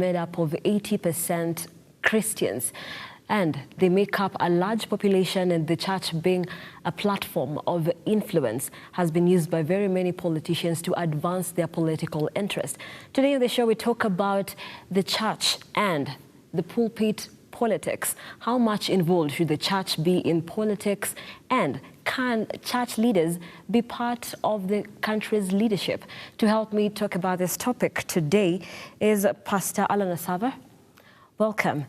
made up of 80% Christians, and they make up a large population, and the church, being a platform of influence, has been used by very many politicians to advance their political interest. Today on the show, we talk about the church and the pulpit politics. How much involved should the church be in politics, and can church leaders be part of the country's leadership? To help me talk about this topic today is Pastor Alan Asava. Welcome.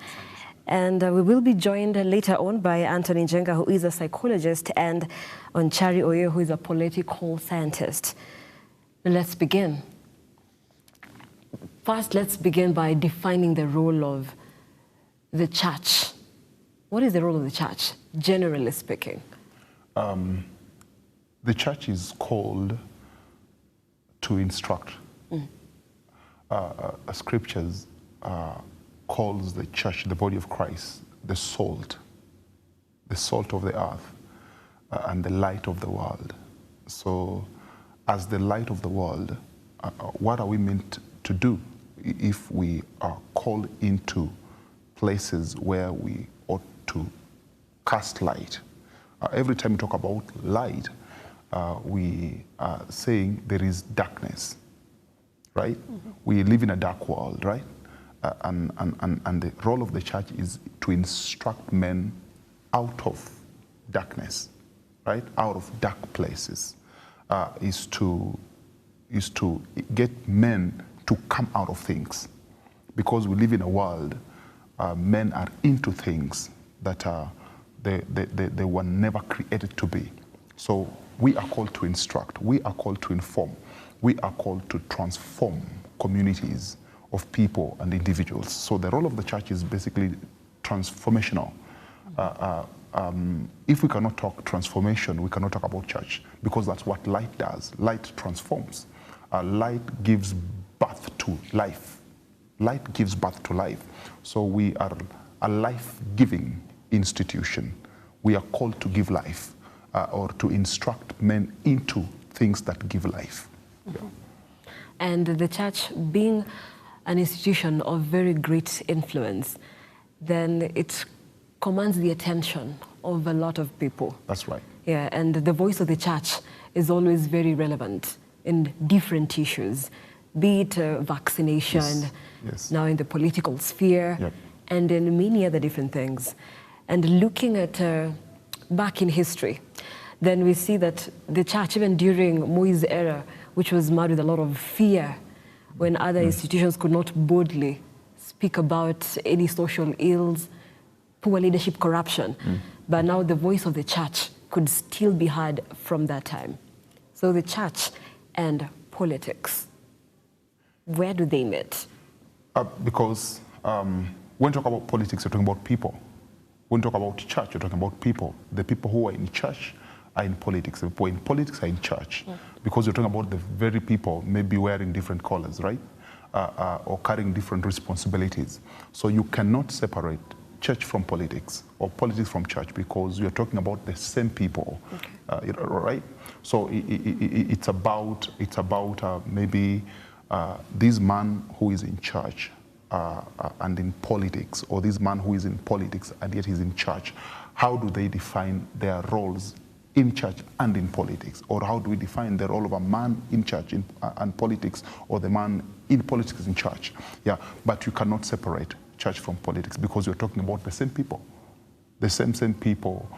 And we will be joined later on by Anthony Njenga, who is a psychologist, and Onchari Oye, who is a political scientist. Let's begin. First, let's begin by defining the role of the church. What is the role of the church, generally speaking? The church is called to instruct. Scriptures calls the church, the body of Christ, the salt of the earth, and the light of the world. So, as the light of the world, what are we meant to do if we are called into places where we ought to cast light? Every time we talk about light, we are saying there is darkness, right? We live in a dark world, right? And the role of the church is to instruct men out of darkness, right? Out of dark places, is to get men to come out of things, because we live in a world. Men are into things that they were never created to be. So we are called to instruct. We are called to inform. We are called to transform communities of people and individuals. So the role of the church is basically transformational. If we cannot talk transformation, we cannot talk about church, because that's what light does. Light transforms. Light gives birth to life. Light gives birth to life. So we are a life-giving institution. We are called to give life, or to instruct men into things that give life. Yeah. And the church, being an institution of very great influence, then it commands the attention of a lot of people. That's right. Yeah, and the voice of the church is always very relevant in different issues, be it vaccination, yes. Now in the political sphere, yep. And in many other different things. And looking at back in history, then we see that the church, even during Moi's era, which was marred with a lot of fear, when other institutions could not boldly speak about any social ills, poor leadership, corruption. But now the voice of the church could still be heard from that time. So the church and politics, where do they meet? Because when you talk about politics, you're talking about people. When you talk about church, you're talking about people. The people who are in church are in politics. The people in politics are in church. Because you're talking about the very people maybe wearing different colors, right? Or carrying different responsibilities. So you cannot separate church from politics or politics from church, because you're talking about the same people, right? So it's about maybe this man who is in church and in politics, or this man who is in politics and yet he's in church. How do they define their roles in church and in politics? Or how do we define the role of a man in church and politics, or the man in politics in church? Yeah, but you cannot separate church from politics, because you're talking about the same people. The same people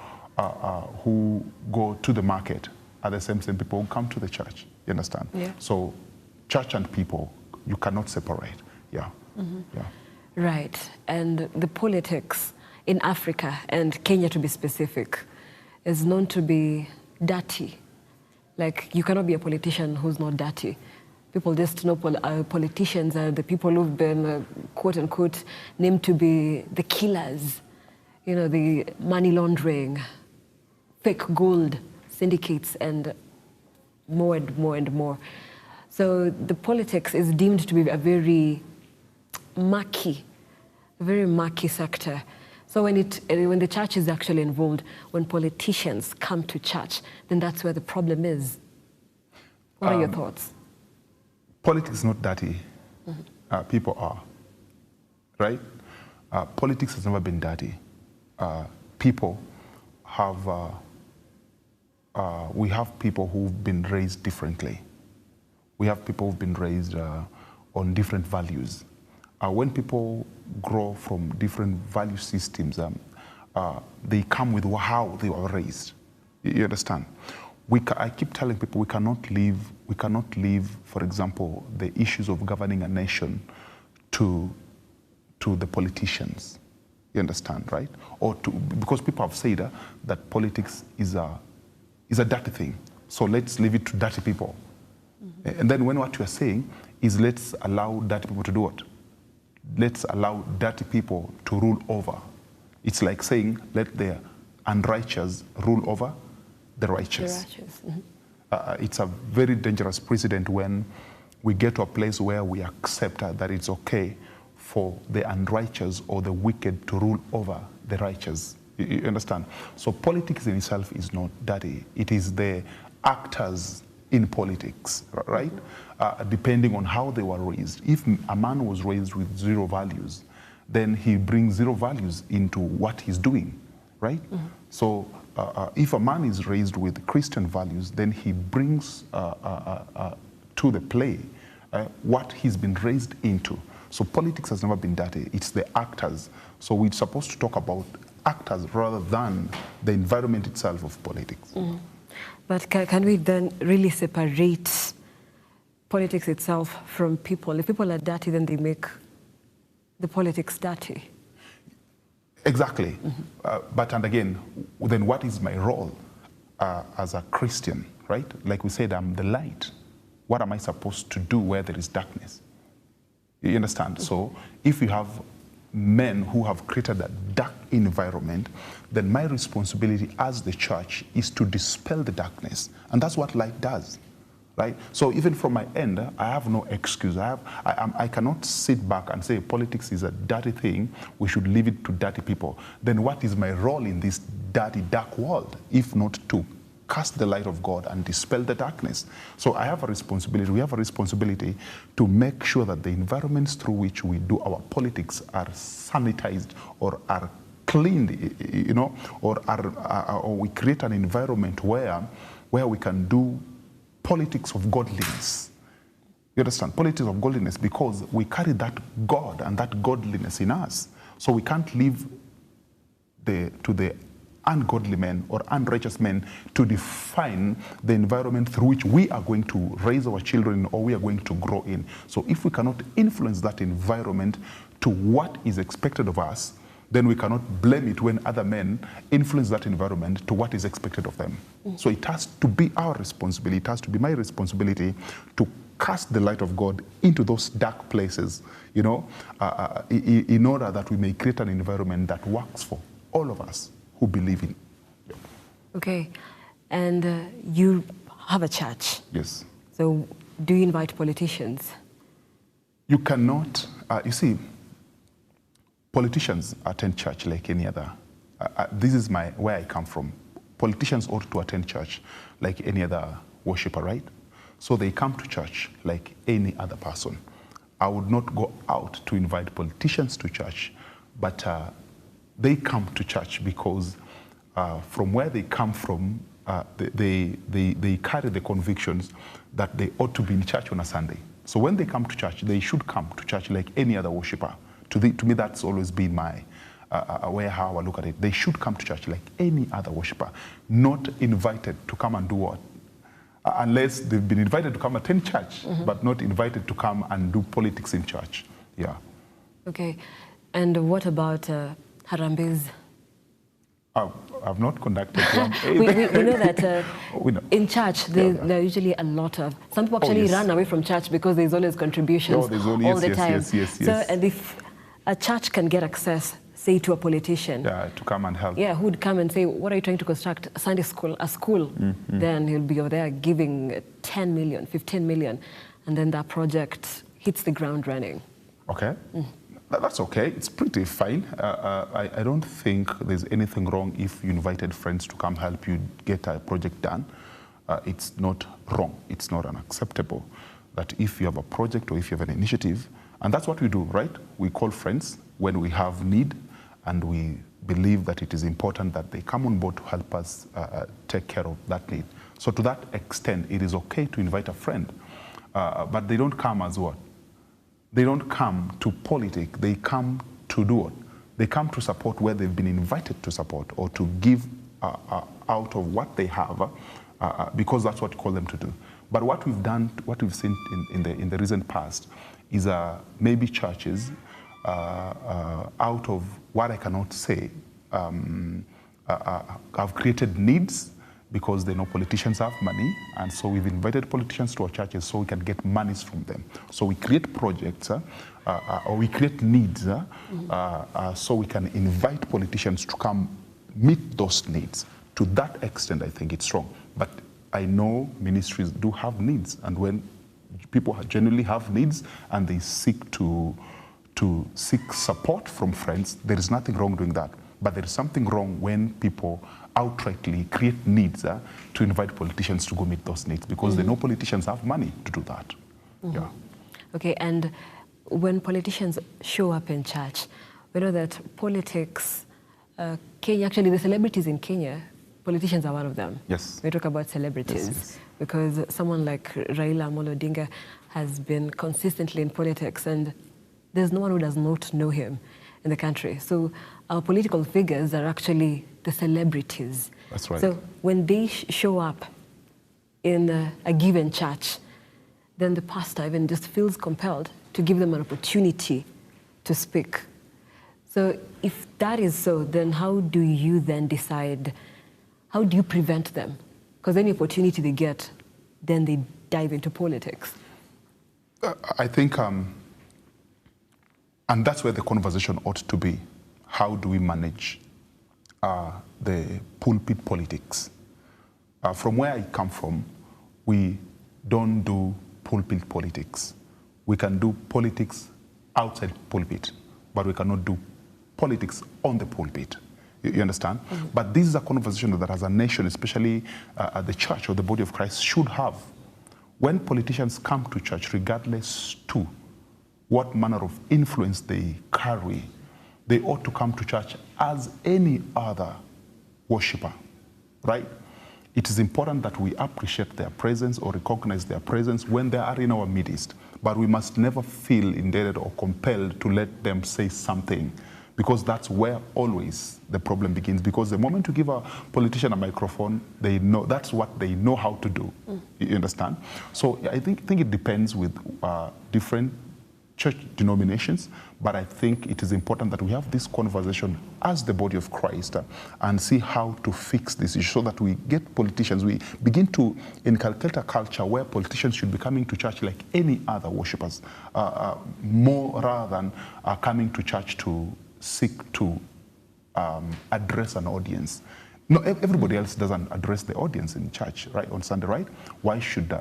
who go to the market are the same people who come to the church. You understand? Yeah. So church and people, you cannot separate. Yeah. Yeah. Right. And the politics in Africa, and Kenya to be specific, is known to be dirty. Like, you cannot be a politician who's not dirty. People just know politicians are the people who've been, quote unquote, named to be the killers. You know, the money laundering, fake gold syndicates, and more and more and more. So the politics is deemed to be a very murky sector. So when the church is actually involved, when politicians come to church, then that's where the problem is. What are your thoughts? Politics is not dirty. People are. right? Politics has never been dirty. People have, we have people who've been raised differently. We have people who've been raised on different values. When people grow from different value systems, they come with how they were raised. You understand? I keep telling people we cannot leave, for example, the issues of governing a nation to the politicians. You understand, right? Or because people have said that politics is a dirty thing. So let's leave it to dirty people. Mm-hmm. And then when what you are saying is let's allow dirty people to do what? Let's allow dirty people to rule over. It's like saying let the unrighteous rule over the righteous. Mm-hmm. It's a very dangerous precedent when we get to a place where we accept that it's okay for the unrighteous or the wicked to rule over the righteous. You understand? So politics in itself is not dirty. It is the actors in politics, right? Depending on how they were raised. If a man was raised with zero values, then he brings zero values into what he's doing, right? Mm-hmm. So if a man is raised with Christian values, then he brings to the play what he's been raised into. So politics has never been dirty. It's the actors. So we're supposed to talk about actors rather than the environment itself of politics. Mm-hmm. But can we then really separate politics itself from people? If people are dirty, then they make the politics dirty. Exactly. Mm-hmm. And again, then what is my role as a Christian, right? Like we said, I'm the light. What am I supposed to do where there is darkness? You understand? Mm-hmm. So if you have men who have created a dark environment, then my responsibility as the church is to dispel the darkness. And that's what light does, right? So even from my end, I have no excuse. I cannot sit back and say politics is a dirty thing, we should leave it to dirty people. Then what is my role in this dirty, dark world, if not to cast the light of God and dispel the darkness? So I have a responsibility, we have a responsibility to make sure that the environments through which we do our politics are sanitized or are cleaned, you know, or we create an environment where we can do politics of godliness. You understand? Politics of godliness, because we carry that God and that godliness in us. So we can't leave to the ungodly men or unrighteous men to define the environment through which we are going to raise our children or we are going to grow in. So if we cannot influence that environment to what is expected of us, then we cannot blame it when other men influence that environment to what is expected of them. Mm-hmm. So it has to be our responsibility, it has to be my responsibility to cast the light of God into those dark places, you know, in order that we may create an environment that works for all of us who believe in. Yeah. Okay, and you have a church. Yes. So do you invite politicians? You cannot, you see, politicians attend church like any other. This is where I come from. Politicians ought to attend church like any other worshiper, right? So they come to church like any other person. I would not go out to invite politicians to church, but they come to church because from where they come from, they carry the convictions that they ought to be in church on a Sunday. So when they come to church, they should come to church like any other worshiper. To me, that's always been my how I look at it. They should come to church like any other worshiper, not invited to come and do what? Unless they've been invited to come attend church, mm-hmm. but not invited to come and do politics in church. Yeah. Okay. And what about Harambes? I've not conducted one. we know that in church there are usually a lot of, some people actually run away from church because there's always contributions all the time. Yes. So, and if a church can get access, say, to a politician, to come and help, who would come and say, what are you trying to construct? A Sunday school, a school, mm-hmm. then he'll be over there giving 10 million, 15 million, and then that project hits the ground running. Okay. Mm. That's okay. It's pretty fine. I don't think there's anything wrong if you invited friends to come help you get a project done. It's not wrong. It's not unacceptable that if you have a project or if you have an initiative, and that's what we do, right? We call friends when we have need, and we believe that it is important that they come on board to help us take care of that need. So to that extent, it is okay to invite a friend, but they don't come as what? They don't come to politic, they come to do what? They come to support where they've been invited to support, or to give out of what they have, because that's what you call them to do. But what we've done, what we've seen in the recent past is maybe churches out of what I cannot say have created needs because they know politicians have money, and so we've invited politicians to our churches so we can get monies from them. So we create projects or we create needs so we can invite politicians to come meet those needs. To that extent, I think it's wrong. But I know ministries do have needs, and when people generally have needs and they seek to seek support from friends, there is nothing wrong doing that. But there is something wrong when people outrightly create needs to invite politicians to go meet those needs, because they know politicians have money to do that. Yeah. Okay, and when politicians show up in church, we know that politics, Kenya, actually the celebrities in Kenya, politicians are one of them. Yes. We talk about celebrities, yes. Because someone like Raila Amolo Odinga has been consistently in politics, and there's no one who does not know him in the country. So our political figures are actually the celebrities. That's right. So when they show up in a given church, then the pastor even just feels compelled to give them an opportunity to speak. So if that is so, then how do you then decide, how do you prevent them? Because any opportunity they get, then they dive into politics. I think, and that's where the conversation ought to be. How do we manage the pulpit politics? From where I come from, we don't do pulpit politics. We can do politics outside pulpit, but we cannot do politics on the pulpit. You understand? Mm-hmm. But this is a conversation that as a nation, especially the church or the body of Christ, should have. When politicians come to church, regardless to what manner of influence they carry, they ought to come to church as any other worshiper, right? It is important that we appreciate their presence or recognize their presence when they are in our midst, but we must never feel indebted or compelled to let them say something, because that's where always the problem begins. Because the moment you give a politician a microphone, they know that's what they know how to do. You understand? So I think it depends with different church denominations, but I think it is important that we have this conversation as the body of Christ and see how to fix this issue so that we get politicians, we begin to inculcate a culture where politicians should be coming to church like any other worshippers, more rather than coming to church to seek to address an audience. No, everybody else doesn't address the audience in church, right, on Sunday, right? Why should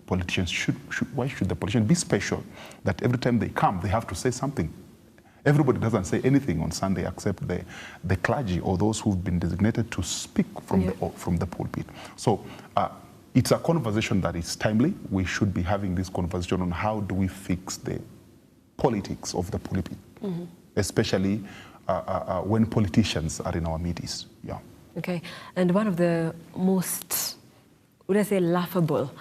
why should the politicians be special that every time they come, they have to say something? Everybody doesn't say anything on Sunday except the clergy or those who've been designated to speak from the pulpit. So it's a conversation that is timely. We should be having this conversation on how do we fix the politics of the pulpit, especially when politicians are in our midst. Yeah. Okay, and one of the most, would I say, laughable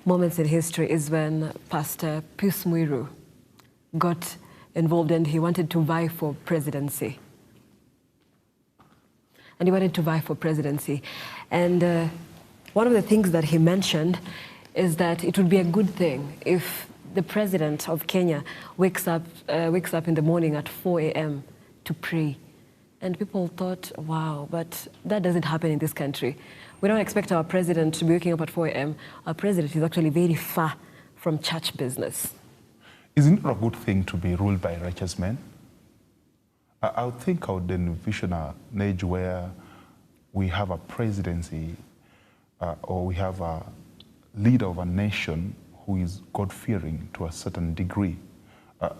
moments in history is when Pastor Pius Muiru got involved and he wanted to vie for presidency. And one of the things that he mentioned is that it would be a good thing if the president of Kenya wakes up in the morning at 4 a.m. to pray. And people thought, wow, but that doesn't happen in this country. We don't expect our president to be waking up at 4 a.m. Our president is actually very far from church business. Isn't it a good thing to be ruled by righteous men? I would think I would envision an age where we have a presidency or we have a leader of a nation who is God-fearing to a certain degree.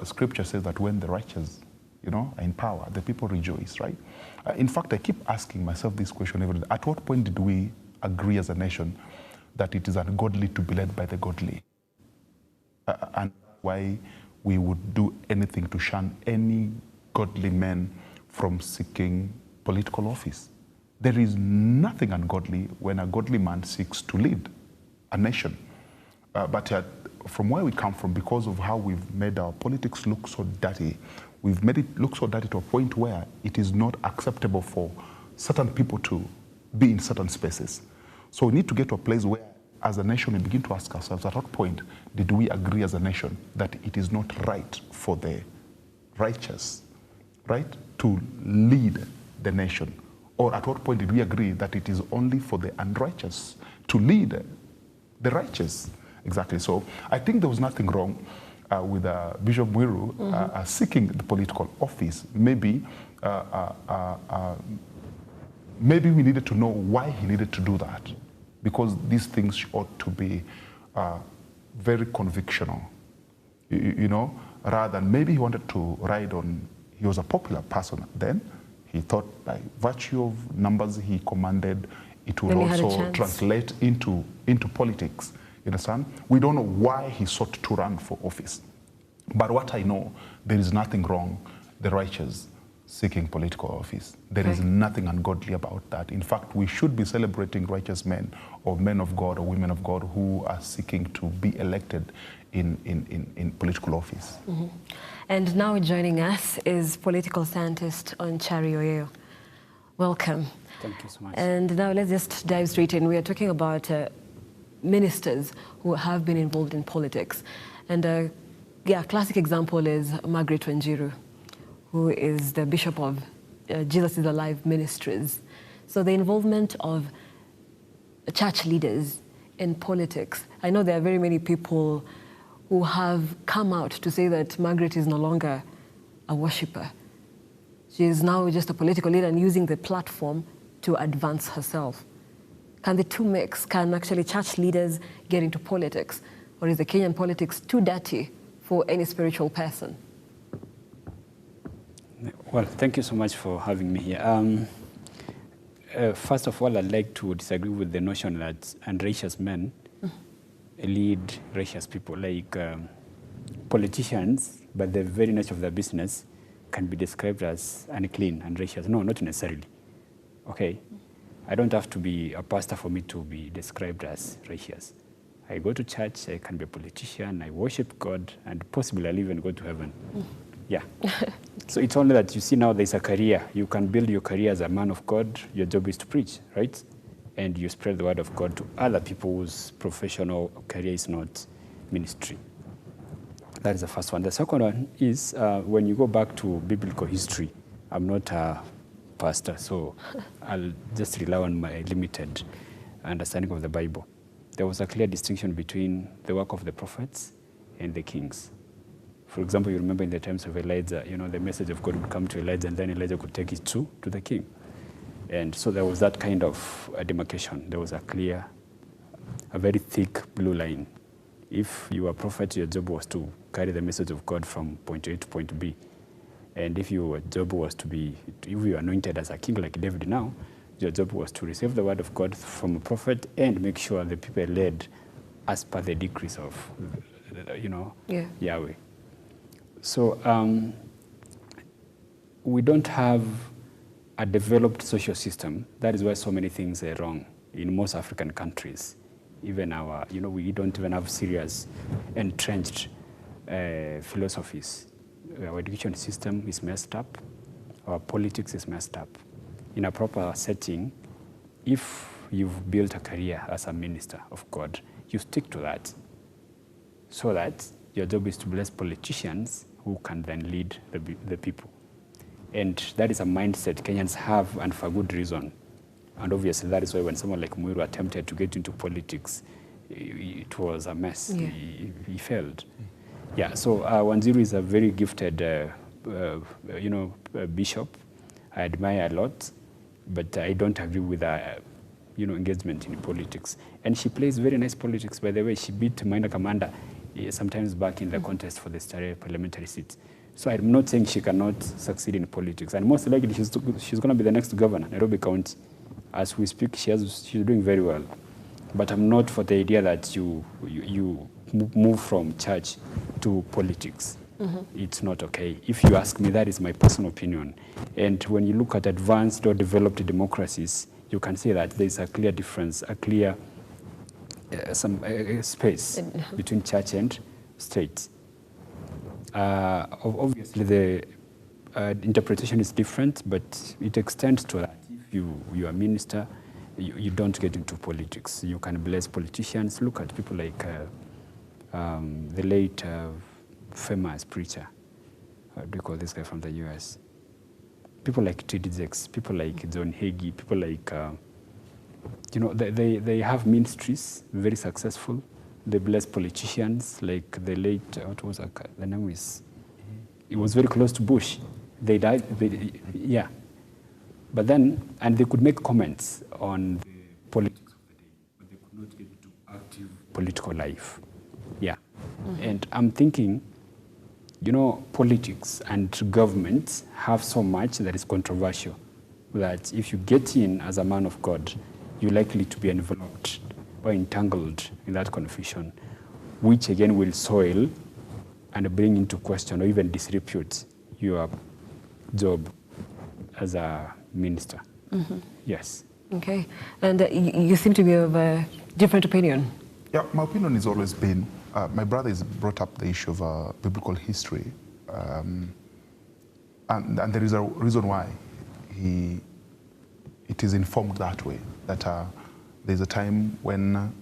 Scripture says that when the righteous are in power, the people rejoice, right? In fact, I keep asking myself this question every day. At what point did we agree as a nation that it is ungodly to be led by the godly? And why we would do anything to shun any godly men from seeking political office. There is nothing ungodly when a godly man seeks to lead a nation. But from where we come from, because of how we've made our politics look so dirty, we've made it look so dirty to a point where it is not acceptable for certain people to be in certain spaces. So we need to get to a place where, as a nation, we begin to ask ourselves, at what point did we agree as a nation that it is not right for the righteous, right, to lead the nation? Or at what point did we agree that it is only for the unrighteous to lead the righteous? Exactly. So I think there was nothing wrong with Bishop Mwiru seeking the political office. Maybe maybe we needed to know why he needed to do that, because these things ought to be very convictional, you know, rather than maybe he wanted to ride on, he was a popular person then. He thought by virtue of numbers he commanded, it would also translate into politics. You understand? We don't know why he sought to run for office. But what I know, there is nothing wrong, the righteous seeking political office. There is nothing ungodly about that. In fact, we should be celebrating righteous men or men of God or women of God who are seeking to be elected in political office. And now joining us is political scientist Onchari Oyeo. Welcome. Thank you so much. And now let's just dive straight in. We are talking about ministers who have been involved in politics. And yeah, classic example is Margaret Wanjiru, who is the Bishop of Jesus is Alive Ministries. So the involvement of church leaders in politics. I know there are very many people who have come out to say that Margaret is no longer a worshipper. She is now just a political leader and using the platform to advance herself. Can the two mix? Can actually church leaders get into politics? Or is the Kenyan politics too dirty for any spiritual person? Well, thank you so much for having me here. First of all, I'd like to disagree with the notion that unrighteous men lead righteous people. Like politicians, by the very nature of their business, can be described as unclean and righteous. No, not necessarily. Okay? I don't have to be a pastor for me to be described as righteous. I go to church, I can be a politician, I worship God, and possibly I'll even go to heaven. Yeah. So it's only that you see now there's a career. You can build your career as a man of God. Your job is to preach, right? And you spread the word of God to other people whose professional career is not ministry. That is the first one. The second one is when you go back to biblical history. I'm not a pastor, so I'll just rely on my limited understanding of the Bible. There was a clear distinction between the work of the prophets and the kings. For example, you remember in the times of Elijah, you know, the message of God would come to Elijah and then Elijah could take it to the king. And so there was that kind of demarcation. There was a clear, a very thick blue line. If you were a prophet, your job was to carry the message of God from point A to point B. And if your job was to be, if you were anointed as a king like David now, your job was to receive the word of God from a prophet and make sure the people led as per the decrees of, you know, Yahweh. So we don't have a developed social system. That is why so many things are wrong in most African countries. Even our, you know, we don't even have serious entrenched philosophies. Our education system is messed up. Our politics is messed up. In a proper setting, if you've built a career as a minister of God, you stick to that so that your job is to bless politicians who can then lead the people. And that is a mindset Kenyans have, and for good reason. And obviously that is why when someone like Mwiru attempted to get into politics, it was a mess. Yeah. He failed. Yeah, so Wanjiru is a very gifted, you know, bishop. I admire a lot, but I don't agree with her, you know, engagement in politics. And she plays very nice politics, by the way. She beat Minor Commander sometimes back in the contest for the Stare parliamentary seat. So I'm not saying she cannot succeed in politics. And most likely she's going to be the next governor, Nairobi County. As we speak, she's doing very well. But I'm not for the idea that you move from church to politics. It's not okay. If you ask me, that is my personal opinion. And when you look at advanced or developed democracies, you can see that there's a clear difference, a clear space between church and state. Obviously, the interpretation is different, but it extends to that. If you are a minister, you don't get into politics. You can bless politicians. Look at people like the late famous preacher. What do you call this guy from the US? People like T.D. Jakes, people like John Hagee, people like, they have ministries, very successful. They bless politicians, like the late, what was the name is? It was very close to Bush. They died, yeah. But then, and they could make comments on the politics of the day, but they could not get into active political life. Yeah. And I'm thinking, politics and government have so much that is controversial that if you get in as a man of God, you're likely to be enveloped or entangled in that confusion, which again will soil and bring into question or even disrepute your job as a minister. Yes. Okay. And you seem to be of a different opinion. Yeah, my opinion has always been, my brother has brought up the issue of biblical history, and there is a reason why it is informed that way, that there's a time when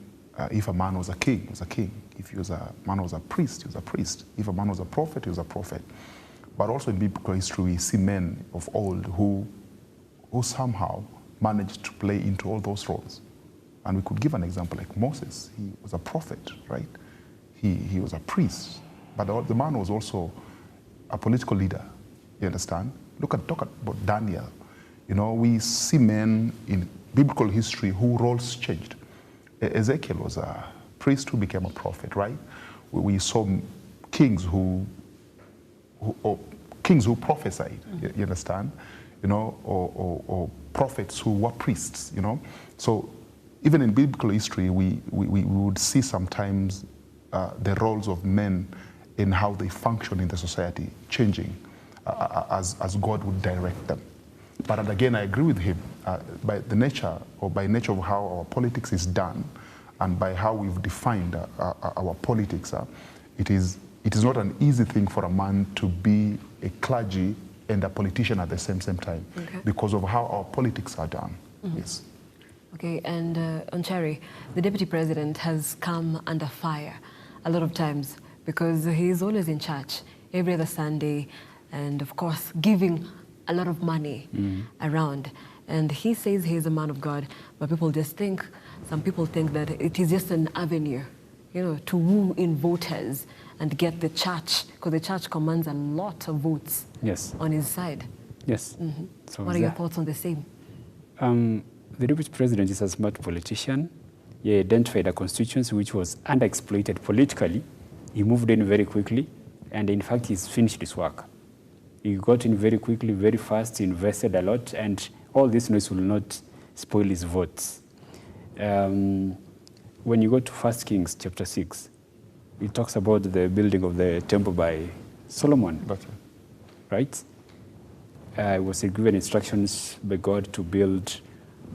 if a man was a king, he was a king. If he was a man was a priest, he was a priest. If a man was a prophet, he was a prophet. But also in biblical history, we see men of old who somehow managed to play into all those roles. And we could give an example like Moses. He was a prophet, right? He was a priest. But the man was also a political leader, you understand? Talk about Daniel. We see men in biblical history whose roles changed. Ezekiel was a priest who became a prophet, right? We saw kings who prophesied, you understand? Or prophets who were priests, So even in biblical history, we would see sometimes the roles of men in how they function in the society changing as God would direct them. But again, I agree with him. By nature of how our politics is done, and by how we've defined our politics, it is not an easy thing for a man to be a clergy and a politician at the same time, because of how our politics are done. Yes. Okay, and Onchari, the deputy president has come under fire a lot of times because he is always in church every other Sunday, and of course giving a lot of money around. And he says he is a man of God, but some people think that it is just an avenue, to woo in voters and get the church, because the church commands a lot of votes on his side. Yes. So what are your thoughts on the same? The deputy president is a smart politician. He identified a constituency which was underexploited politically. He moved in very quickly, and in fact, he's finished his work. He got in very quickly, very fast, invested a lot, and all this noise will not spoil his votes. When you go to 1 Kings chapter 6, it talks about the building of the temple by Solomon. That's right? He was given instructions by God to build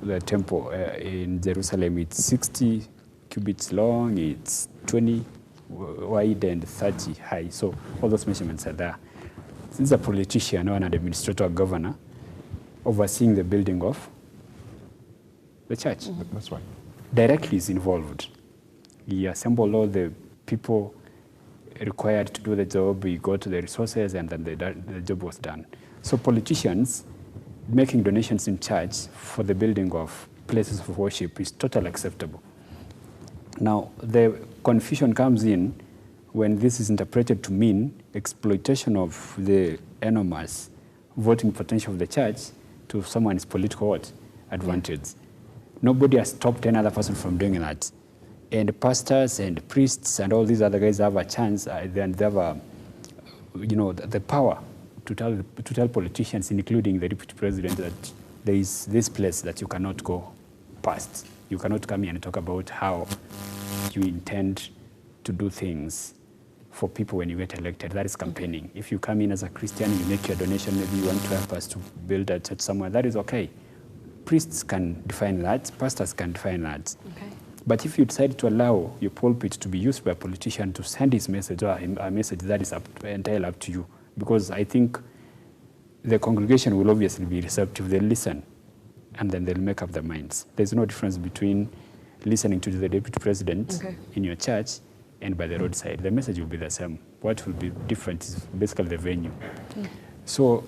the temple in Jerusalem. It's 60 cubits long, it's 20 wide and 30 high. So all those measurements are there. Since a politician or an administrator or governor overseeing the building of the church. That's right. Directly is involved. He assembled all the people required to do the job, he got the resources, and then the job was done. So politicians making donations in church for the building of places of worship is totally acceptable. Now, the confusion comes in when this is interpreted to mean exploitation of the enormous voting potential of the church to someone's political advantage. Nobody has stopped any other person from doing that. And pastors and priests and all these other guys have a chance, then they have the power to tell politicians, including the deputy president, that there is this place that you cannot go past. You cannot come here and talk about how you intend to do things for people when you get elected. That is campaigning. If you come in as a Christian, you make your donation, maybe you want to help us to build a church somewhere, that is okay. Priests can define that, pastors can define that. Okay. But if you decide to allow your pulpit to be used by a politician to send his message or a message, that is entirely up to you. Because I think the congregation will obviously be receptive. They'll listen, and then they'll make up their minds. There's no difference between listening to the deputy president in your church and by the roadside. The message will be the same. What will be different is basically the venue. So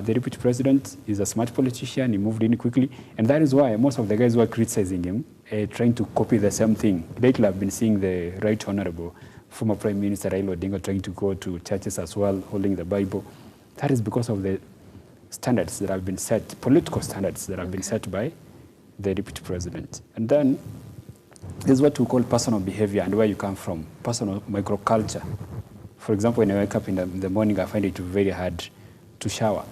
the deputy president is a smart politician. He moved in quickly. And that is why most of the guys who are criticizing him are trying to copy the same thing. Lately, I've been seeing the Right Honorable former Prime Minister Raila Odinga trying to go to churches as well, holding the Bible. That is because of the standards that have been set, political standards that have been set by the deputy president. And then this is what we call personal behavior and where you come from, personal microculture. For example, when I wake up in the morning, I find it very hard to shower.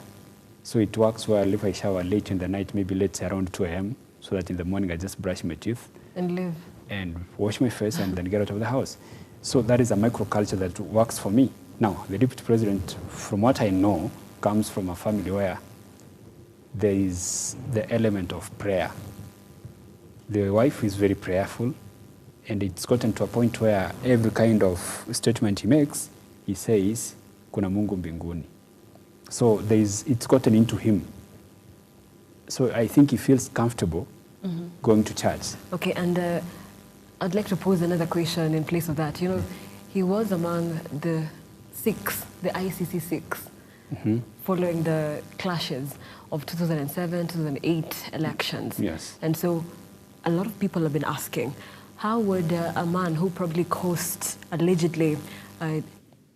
So it works well if I shower late in the night, maybe late around 2 a.m., so that in the morning I just brush my teeth. And live. And wash my face and then get out of the house. So that is a microculture that works for me. Now, the deputy president, from what I know, comes from a family where there is the element of prayer. The wife is very prayerful, and it's gotten to a point where every kind of statement he makes, he says, kuna Mungu mbinguni. So it's gotten into him. So I think he feels comfortable going to church. Okay, and I'd like to pose another question in place of that. You know, he was among the ICC six, following the clashes of 2007, 2008 elections. Yes. And so a lot of people have been asking, how would a man who probably caused, allegedly, a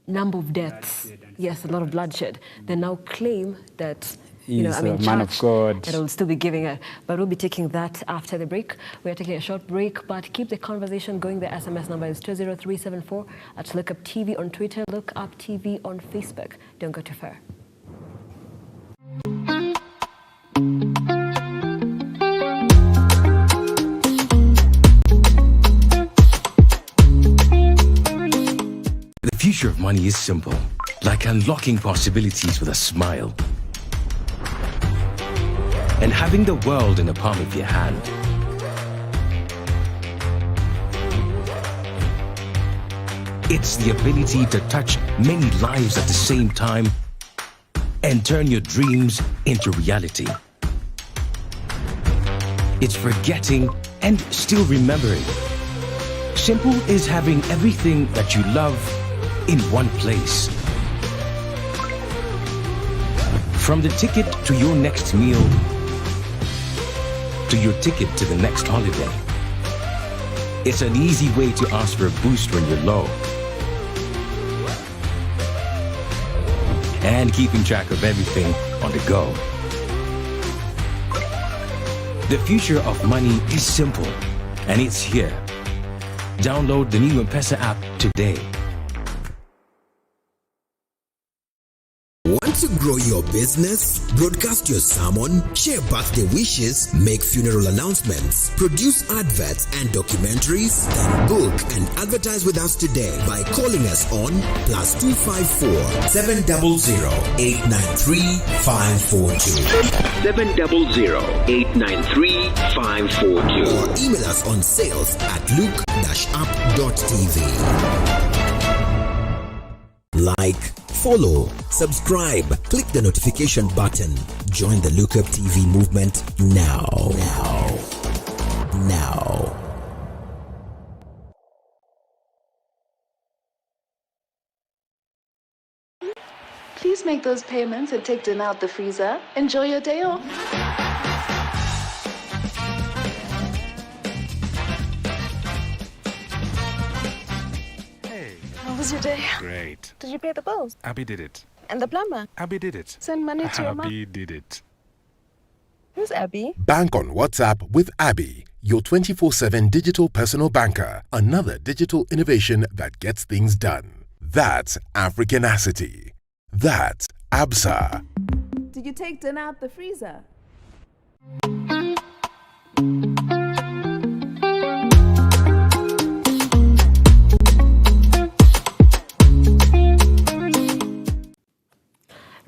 number of deaths, yes, a lot of bloodshed, then now claim that, you know, He's I mean, a man of God. that will still be giving it. But we'll be taking that after the break. We are taking a short break, but keep the conversation going. The SMS number is 20374. At Look Up TV on Twitter, Look Up TV on Facebook. Don't go too far. The future of money is simple, like unlocking possibilities with a smile. And having the world in the palm of your hand. It's the ability to touch many lives at the same time and turn your dreams into reality. It's forgetting and still remembering. Simple is having everything that you love in one place. From the ticket to your next meal, to your ticket to the next holiday. It's an easy way to ask for a boost when you're low. And keeping track of everything on the go. The future of money is simple, and it's here. Download the new M-Pesa app today. Want to grow your business? Broadcast your sermon, share birthday wishes, make funeral announcements, produce adverts and documentaries? Then book and advertise with us today by calling us on +254 700 893 542 700-893-542 or email us on sales@look-up.tv. Like, follow, subscribe, click the notification button. Join the Look Up TV movement now. Please make those payments and take them out the freezer. Enjoy your day off. How was your day? Great. Did you pay the bills? Abby did it. And the plumber? Abby did it. Send money to your mom? Abby did it. Who's Abby? Bank on WhatsApp with Abby, your 24/7 digital personal banker. Another digital innovation that gets things done. That's Africanacity. That's ABSA. Did you take dinner out the freezer?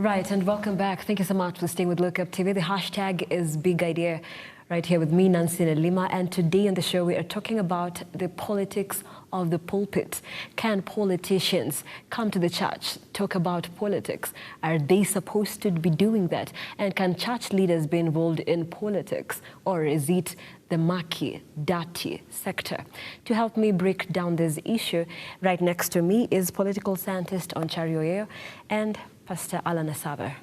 Right, and welcome back. Thank you so much for staying with Look Up TV. The hashtag is Big Idea, right here with me, Nancy Nelima. And today on the show, we are talking about the politics of the pulpit. Can politicians come to the church, talk about politics? Are they supposed to be doing that? And can church leaders be involved in politics? Or is it the murky, dirty sector? To help me break down this issue, right next to me is political scientist Onchari Oyeo and Pastor Alan Asava.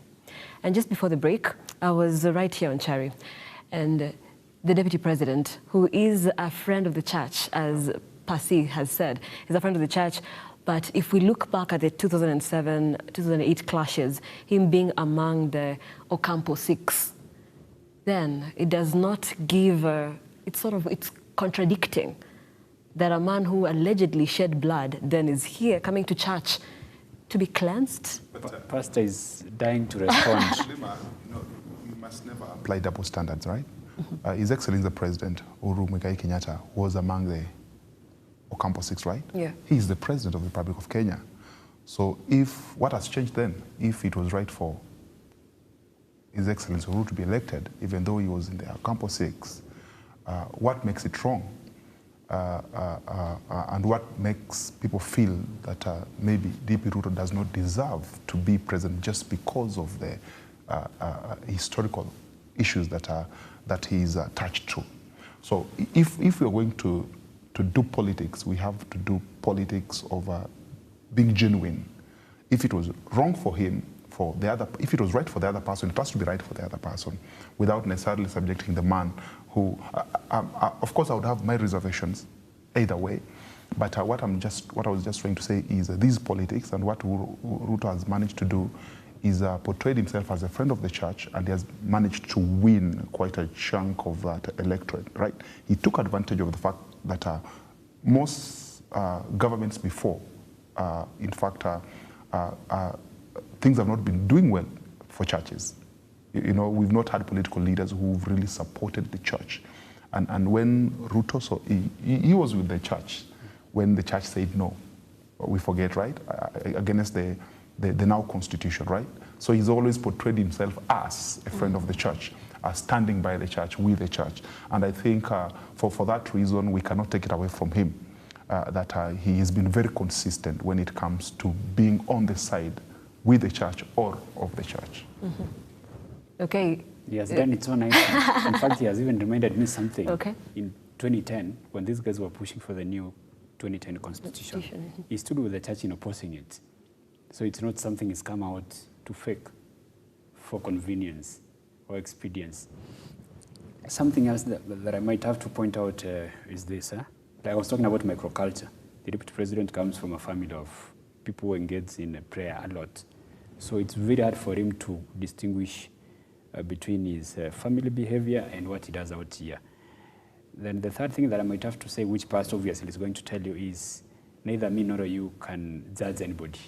And just before the break, I was right here on Cherry, and the Deputy President, who is a friend of the church, as Pasi has said, is a friend of the church. But if we look back at the 2007, 2008 clashes, him being among the Ocampo 6, then it does not give, it's contradicting that a man who allegedly shed blood then is here coming to church to be cleansed. Pastor is dying to respond. You must never apply double standards, right? His Excellency the President, Uhuru Muigai Kenyatta, was among the Ocampo 6, right? Yeah. He is the President of the Republic of Kenya. So what has changed then? If it was right for His Excellency Uhuru to be elected, even though he was in the Ocampo 6, what makes it wrong? And what makes people feel that maybe DP Ruto does not deserve to be president just because of the historical issues that he is attached to. So if we're going to do politics, we have to do politics of being genuine. If it was wrong for him, if it was right for the other person, it has to be right for the other person, without necessarily subjecting the man who, of course, I would have my reservations either way. But what I was just trying to say is these politics, and what Ruto has managed to do is portrayed himself as a friend of the church, and he has managed to win quite a chunk of that electorate, right? He took advantage of the fact that most governments before, in fact, things have not been doing well for churches. You know, we've not had political leaders who've really supported the church. And when Ruto, so he was with the church when the church said no. We forget, right? Against the now constitution, right? So he's always portrayed himself as a friend of the church, as standing by the church, with the church. And I think for that reason, we cannot take it away from him, that he has been very consistent when it comes to being on the side with the church or of the church. Mm-hmm. Okay. He has done it so nicely. In fact, he has even reminded me something. Okay. In 2010, when these guys were pushing for the new 2010 constitution, he stood with the church in opposing it. So it's not something he's come out to fake for convenience or expedience. Something else that I might have to point out is this. Like I was talking about microculture. The Deputy President comes from a family of people who engage in prayer a lot. So it's very hard for him to distinguish between his family behavior and what he does out here. Then the third thing that I might have to say, which Pastor obviously is going to tell you, is neither me nor you can judge anybody.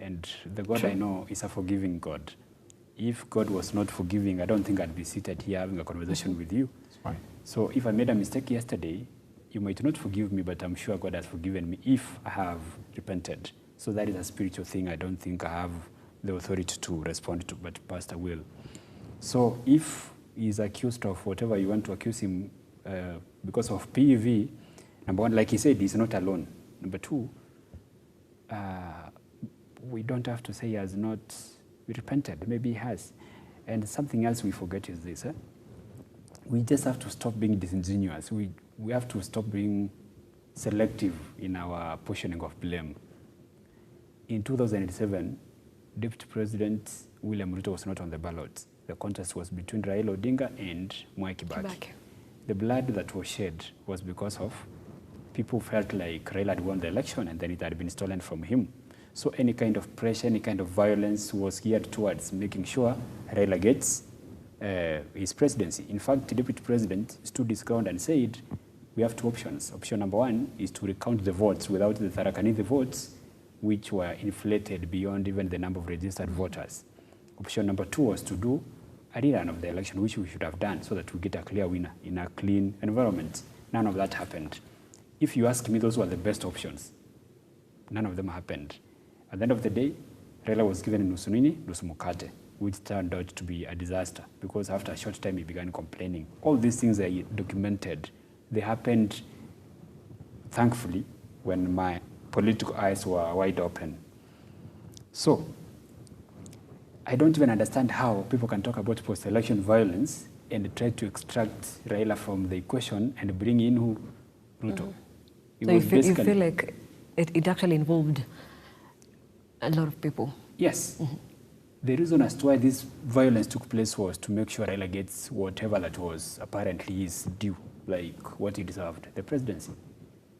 And the God I know is a forgiving God. If God was not forgiving, I don't think I'd be seated here having a conversation with you. It's fine. So if I made a mistake yesterday, you might not forgive me, but I'm sure God has forgiven me if I have repented. So that is a spiritual thing I don't think I have the authority to respond to, but Pastor will. So if he's accused of whatever you want to accuse him because of PEV, number one, like he said, he's not alone. Number two, we don't have to say he has not repented. Maybe he has. And something else we forget is this. We just have to stop being disingenuous. We have to stop being selective in our portioning of blame. In 2007, Deputy President William Ruto was not on the ballot. The contest was between Raila Odinga and Mwai Kibaki. The blood that was shed was because of people felt like Raila had won the election and then it had been stolen from him. So any kind of pressure, any kind of violence was geared towards making sure Raila gets his presidency. In fact, the Deputy President stood his ground and said, we have two options. Option number one is to recount the votes without the Tharaka-Nithi votes, which were inflated beyond even the number of registered voters. Option number two was to do a rerun of the election, which we should have done so that we get a clear winner in a clean environment. None of that happened. If you ask me, those were the best options. None of them happened. At the end of the day, Raila was given nusu nini, nusu mukate, which turned out to be a disaster because after a short time he began complaining. All these things are documented. They happened, thankfully, when my political eyes were wide open. So, I don't even understand how people can talk about post-election violence and try to extract Raila from the equation and bring in who? Ruto. So you feel like it actually involved a lot of people? Yes. The reason as to why this violence took place was to make sure Raila gets whatever that was apparently his due, like what he deserved, the presidency.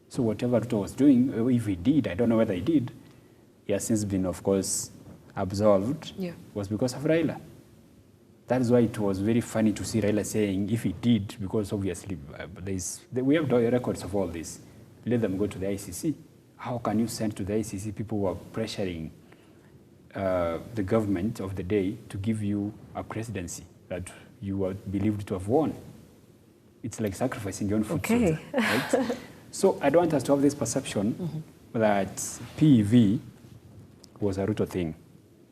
So whatever Ruto was doing, if he did, I don't know whether he did, he has since been, of course, absolved, was because of Raila. That is why it was very funny to see Raila saying, if he did, because obviously we have records of all this, let them go to the ICC. How can you send to the ICC people who are pressuring the government of the day to give you a presidency that you are believed to have won? It's like sacrificing your own food. Okay. Right? So I don't want us to have this perception that PEV was a Ruto thing.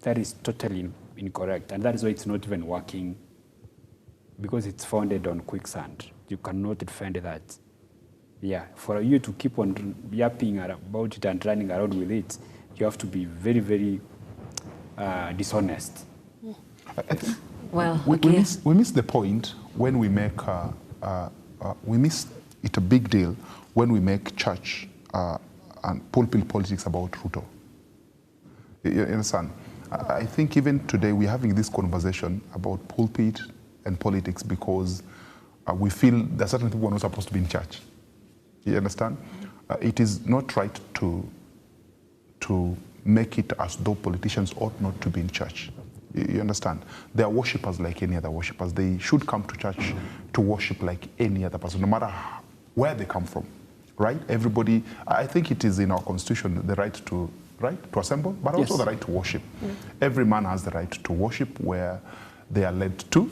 That is totally incorrect, and that is why it's not even working, because it's founded on quicksand. You cannot defend that. Yeah, for you to keep on yapping about it and running around with it, you have to be very, very dishonest. Well, we miss the point when we make, we miss it a big deal when we make church and pulpit politics about Ruto. You understand? I think even today we're having this conversation about pulpit and politics because we feel that certain people are not supposed to be in church. You understand? It is not right to make it as though politicians ought not to be in church. You understand? They are worshippers like any other worshippers. They should come to church to worship like any other person, no matter where they come from, right? Everybody, I think it is in our constitution, the right to assemble, but also the right to worship. Every man has the right to worship where they are led to,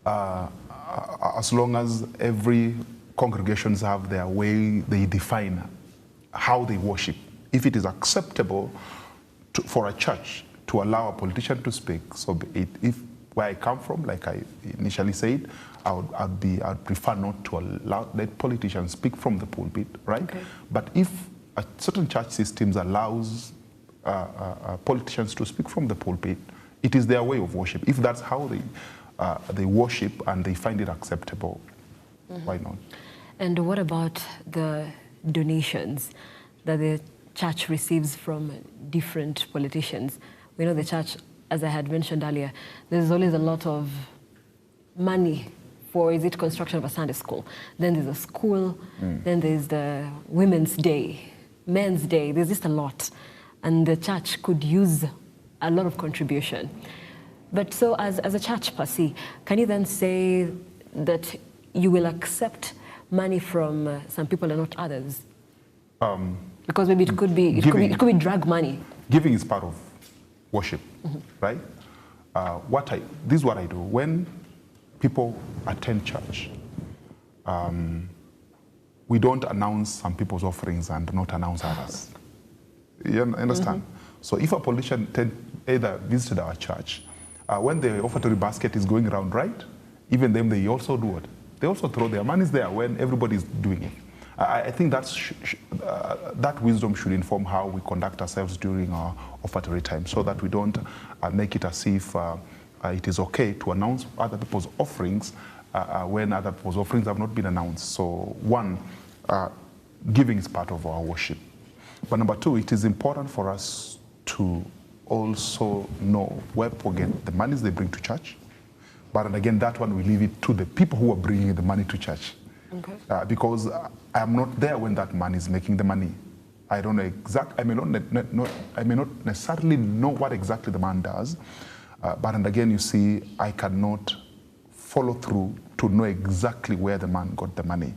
as long as every congregations have their way they define how they worship. If it is acceptable for a church to allow a politician to speak, so be it. If where I come from, like I initially said, I'd prefer not to let politicians speak from the pulpit, right? Okay. But if a certain church systems allows politicians to speak from the pulpit, it is their way of worship. If that's how they worship and they find it acceptable, why not? And what about the donations that the church receives from different politicians? We know the church, as I had mentioned earlier, there's always a lot of money for, is it construction of a Sunday school? Then there's a school, then there's the Women's Day, Men's Day, there's just a lot. And the church could use a lot of contribution. But so as a church per se, can you then say that you will accept money from some people and not others? Because maybe it could be drug money. Giving is part of worship, right? This is what I do. When people attend church, we don't announce some people's offerings and not announce others. You understand? So if a politician either visited our church, when the offertory basket is going around, right? Even them, they also do what? They also throw their monies there when everybody is doing it. I think that wisdom should inform how we conduct ourselves during our offertory time, so that we don't make it as if it is okay to announce other people's offerings when other people's offerings have not been announced. So one, giving is part of our worship. But number two, it is important for us to also know where people get the monies they bring to church. But again, that one we leave it to the people who are bringing the money to church. Okay. Because I am not there when that man is making the money. I don't know I may not necessarily know what exactly the man does. But again, you see, I cannot follow through to know exactly where the man got the money.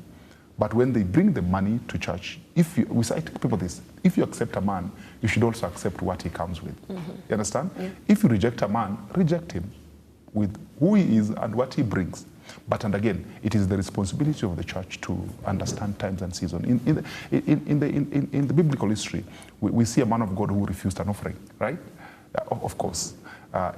But when they bring the money to church, we say to people this, if you accept a man, you should also accept what he comes with. You understand? Yeah. If you reject a man, reject him. with who he is and what he brings. But and again, it is the responsibility of the church to understand times and seasons. In the biblical history, we see a man of God who refused an offering, right? Of course,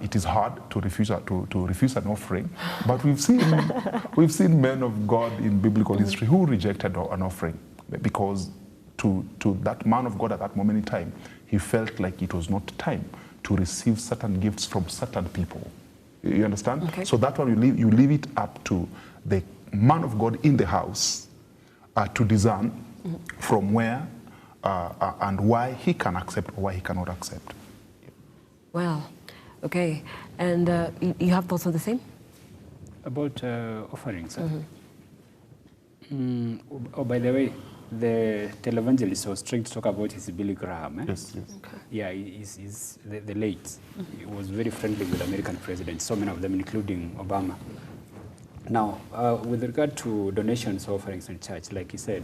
it is hard to refuse an offering, but we've seen men of God in biblical history who rejected an offering because to that man of God at that moment in time, he felt like it was not time to receive certain gifts from certain people. You understand? Okay. So that one you leave it up to the man of God in the house to discern from where and why he can accept or why he cannot accept. Well, okay. And you have thoughts on the same? About offerings. Oh, by the way, the televangelist was trying to talk about his Billy Graham. Yes, yes. Okay. Yeah, he's the late. He was very friendly with American presidents, so many of them, including Obama. Now, with regard to donations, offerings in church, like he said,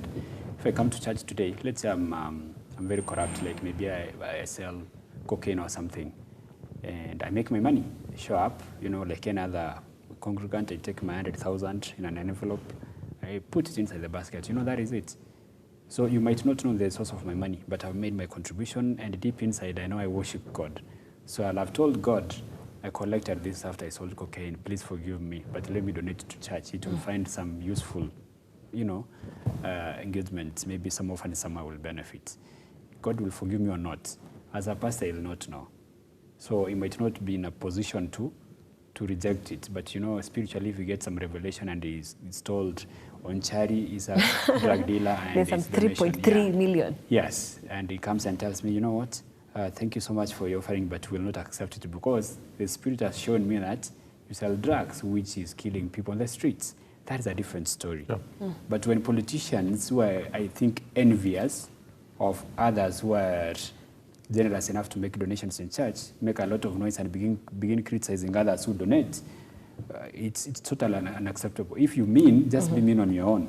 if I come to church today, let's say I'm very corrupt, like maybe I sell cocaine or something, and I make my money, show up, like any other congregant, I take my 100,000 in an envelope, I put it inside the basket, that is it. So you might not know the source of my money, but I've made my contribution, and deep inside, I know I worship God. So I'll have told God, I collected this after I sold cocaine, please forgive me, but let me donate it to church. It will find some useful, engagement. Maybe some orphan somewhere will benefit. God will forgive me or not. As a pastor, I will not know. So he might not be in a position to reject it. But, spiritually, if you get some revelation and he's told, Onchari is a drug dealer and there's some 3.3 million. Yes, and he comes and tells me, you know what, thank you so much for your offering, but we will not accept it because the Spirit has shown me that you sell drugs, which is killing people on the streets. That is a different story. Yeah. But when politicians were, I think, envious of others who are generous enough to make donations in church, make a lot of noise and begin criticizing others who donate, it's totally unacceptable. If you mean, just be mean on your own.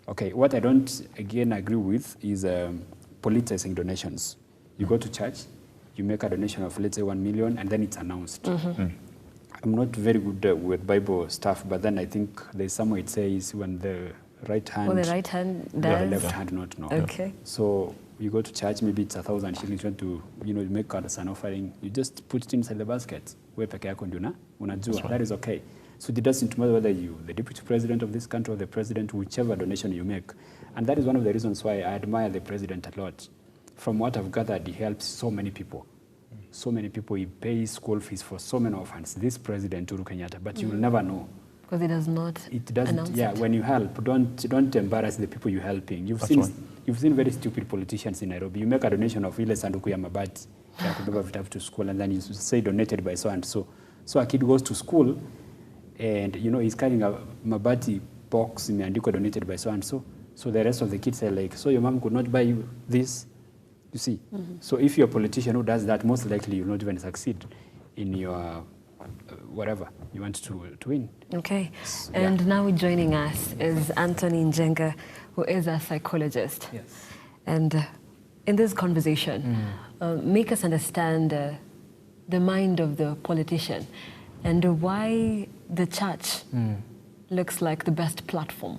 Okay, what I don't, again, agree with is politicizing donations. You go to church, you make a donation of, let's say, 1 million, and then it's announced. I'm not very good with Bible stuff, but then I think there's somewhere it says when the right hand, the right hand the does. left hand not know. Okay. So you go to church, maybe it's 1,000 shillings, you want to, make as an offering, you just put it inside the basket. That is okay. So it doesn't matter whether you, the deputy president of this country or the president, whichever donation you make. And that is one of the reasons why I admire the president a lot. From what I've gathered, he helps so many people. So many people, he pays school fees for so many orphans. This president, Uhuru Kenyatta, but you will never know. Because it does not. It doesn't. Announce Yeah, it. when you help, don't embarrass the people you're helping. You've seen very stupid politicians in Nairobi. You make a donation of ile sanduku ya mabati ya kubeba vitabu to school, and then you say donated by so and so. So a kid goes to school, and he's carrying a mabati box imeandikwa donated by so and so. So the rest of the kids are like, so your mom could not buy you this. You see. So if you're a politician who does that, most likely you'll not even succeed in your whatever you want to win. Okay. And now joining us is Anthony Njenga, who is a psychologist. Yes. And in this conversation, make us understand the mind of the politician and why the church looks like the best platform.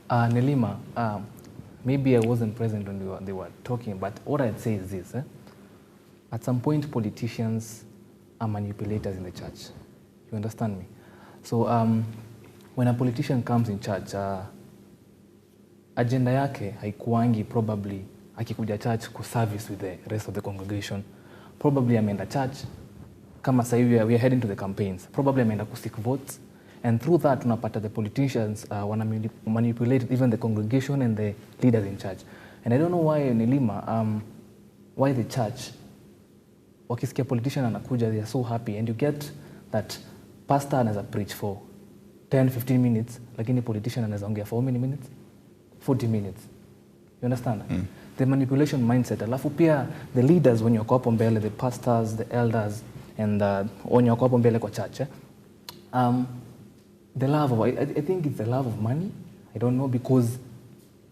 Nelima, maybe I wasn't present when they were talking, but what I'd say is this. At some point, politicians are manipulators in the church. You understand me? So when a politician comes in church, agenda yake haikuangi probably akikuja church kuservice with the rest of the congregation. Probably ameenda church, kama sasa hivi we are heading to the campaigns. Probably ameenda kuseek votes. And through that, tunapata the politicians wana manipulate even the congregation and the leaders in church. And I don't know why, Nelima, why the church, wakisikia politician anakuja, they are so happy. And you get that pastor anaweza preach for 10-15 minutes, lakini politician anaweza ongea for how many minutes? 40 minutes. You understand? The manipulation mindset. Alafu pia the leaders when you're hapo mbele, the pastors, the elders, and when you're hapo mbele kwa church, the love of, I think it's the love of money. I don't know, because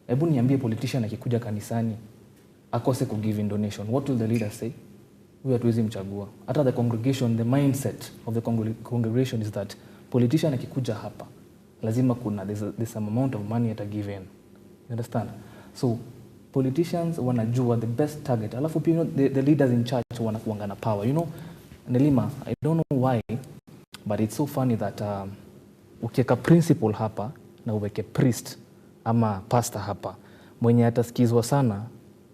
hebu niambie politician akikuja kanisani akose ku give in donation, what will the leader say? huyu hatuwezi mchagua. Hata the congregation, the mindset of the congregation is that politician akikuja hapa, lazima there's some amount of money at a given. You understand? So politicians wanajua the best target. Alafu pia the leaders in church wanakuanga na power. You know, Nelima, I don't know why, but it's so funny that ukiweka principal hapa na uweke priest ama pastor hapa, mwenye atasikizwa sana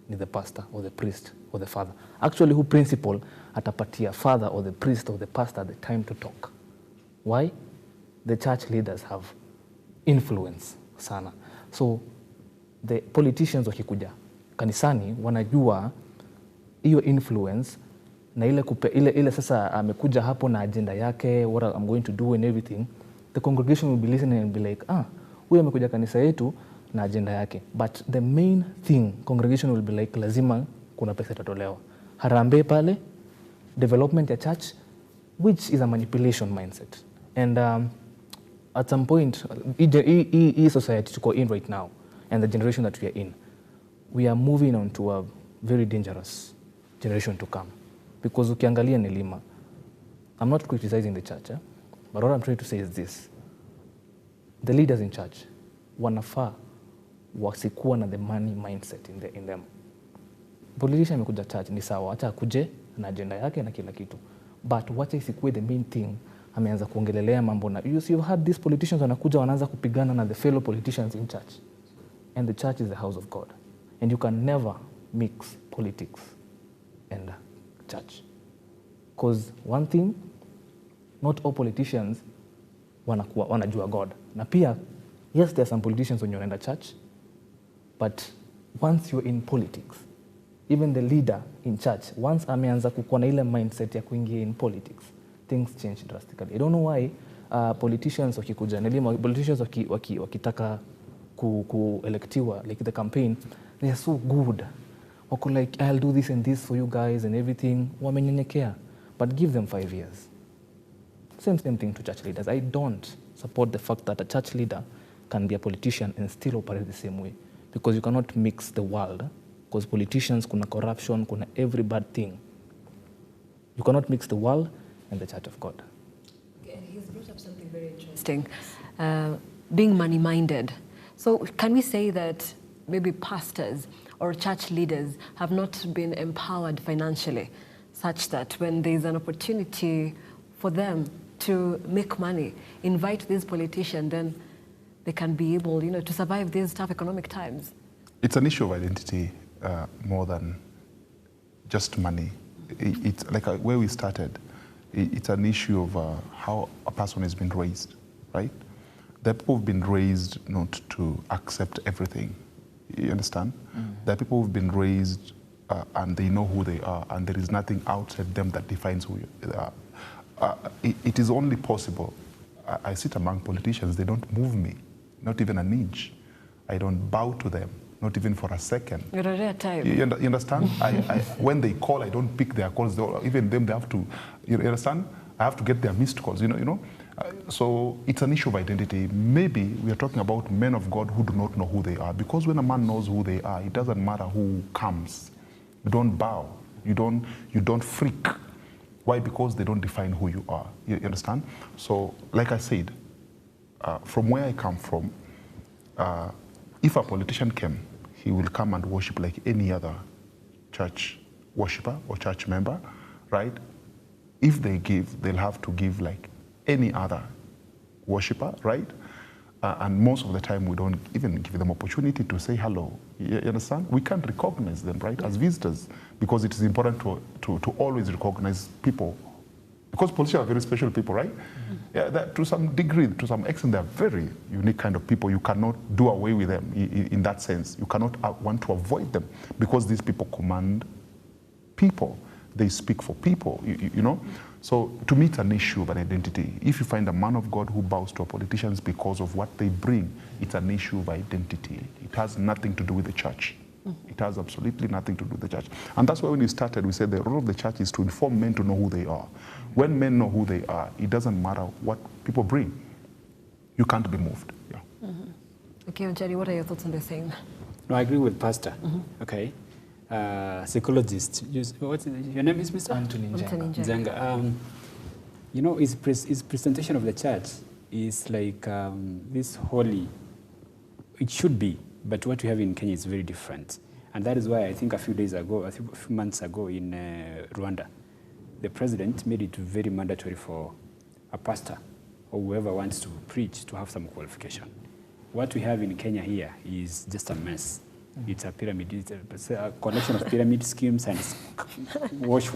ni the pastor or the priest or the father. Actually, who principal atapatia father or the priest or the pastor the time to talk. Why? The church leaders have influence sana. So the politicians wakikuja kanisani wanajua hiyo influence na ile sasa amekuja hapo na agenda yake, what I'm going to do and everything. The congregation will be listening and be like, huyu amekuja kanisa yetu na agenda yake. But the main thing, congregation will be like, lazima kuna pesa itatolewa. Harambee pale, development ya church, which is a manipulation mindset. And at some point, hii society tuko in right now, and the generation that we are in, we are moving on to a very dangerous generation to come. Because ukiangalia Nelima, I'm not criticizing the church, but what I'm trying to say is this. The leaders in church, wanafaa wasikuwa na the money mindset in them. Politician amekuja church ni sawa, acha akuje na agenda yake na kila kitu. But wacha isikuwe the main thing, ameanza kuongelelea mambo na you've had these politicians wanakuja wanaanza kupigana na the fellow politicians in church. And the church is the house of God. And you can never mix politics and church. Because one thing, not all politicians wanajua God. Na pia, yes, there are some politicians when you're in the church, but once you're in politics, even the leader in church, once ameanza kukuwa na ile mindset ya kuingia in politics, things change drastically. I don't know why politicians wakikuja, politicians wakitaka kuelektiwa, like the campaign, they are so good. Wako like, I'll do this and this for you guys and everything. Wamenyenyekea. But give them 5 years. Same thing to church leaders. I don't support the fact that a church leader can be a politician and still operate the same way. Because you cannot mix the world. Because politicians, kuna corruption, kuna every bad thing. You cannot mix the world and the church of God. Okay, he's brought up something very interesting. Being money-minded. So can we say that maybe pastors or church leaders have not been empowered financially such that when there's an opportunity for them to make money, invite these politicians, then they can be able, to survive these tough economic times? It's an issue of identity more than just money. It's like where we started. It's an issue of how a person has been raised, right? There are people who've been raised not to accept everything. You understand? There are people who've been raised and they know who they are, and there is nothing outside them that defines who they are. It is only possible. I sit among politicians, they don't move me, not even an inch. I don't bow to them, not even for a second. You're a rare type. You understand? When they call, I don't pick their calls. Even them, they have to, you understand? I have to get their missed calls, you know. So it's an issue of identity. Maybe we are talking about men of God who do not know who they are. Because when a man knows who they are, it doesn't matter who comes. You don't bow. You don't freak. Why? Because they don't define who you are. You understand? So, like I said, from where I come from, if a politician came, he will come and worship like any other church worshiper or church member, right? If they give, they'll have to give like any other worshiper, right? And most of the time, we don't even give them opportunity to say hello. You understand? We can't recognize them, right, as visitors, because it is important to always recognize people. Because politicians are very special people, right? Yeah, that, to some degree, to some extent, they're very unique kind of people. You cannot do away with them in that sense. You cannot want to avoid them, because these people command people. They speak for people, you know? So to me, it's an issue of an identity. If you find a man of God who bows to politicians because of what they bring, it's an issue of identity. It has nothing to do with the church. It has absolutely nothing to do with the church. And that's why when we started, we said the role of the church is to inform men to know who they are. When men know who they are, it doesn't matter what people bring. You can't be moved. Yeah. Okay, Jerry, what are your thoughts on this thing? No, I agree with Pastor. Okay. psychologist. What's your name is Mr. Anthony Njenga. Njenga. You know, his presentation of the church is like this holy. It should be, but what we have in Kenya is very different. And that is why I think a few months ago in Rwanda, the president made it very mandatory for a pastor or whoever wants to preach to have some qualification. What we have in Kenya here is just a mess. It's a pyramid. It's a collection of pyramid schemes and wash.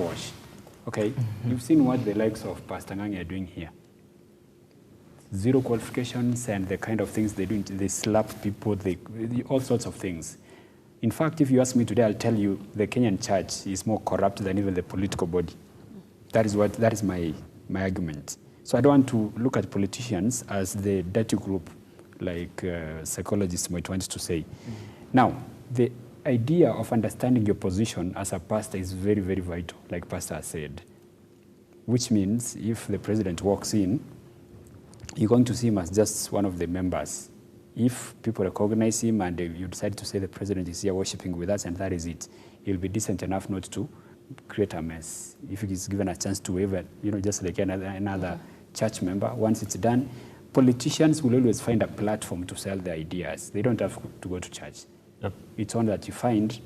Okay? You've seen what the likes of Pastor Ngangi are doing here. Zero qualifications and the kind of things they do. They slap people, all sorts of things. In fact, if you ask me today, I'll tell you the Kenyan church is more corrupt than even the political body. That is my argument. So I don't want to look at politicians as the dirty group, like psychologists might want to say. Now, the idea of understanding your position as a pastor is very, very vital, like Pastor has said, which means if the president walks in, you're going to see him as just one of the members. If people recognize him and you decide to say the president is here worshiping with us and that is it, he'll be decent enough not to create a mess. If he's given a chance to wave it, just like another church member, once it's done, politicians will always find a platform to sell their ideas. They don't have to go to church. Yep. It's only that you find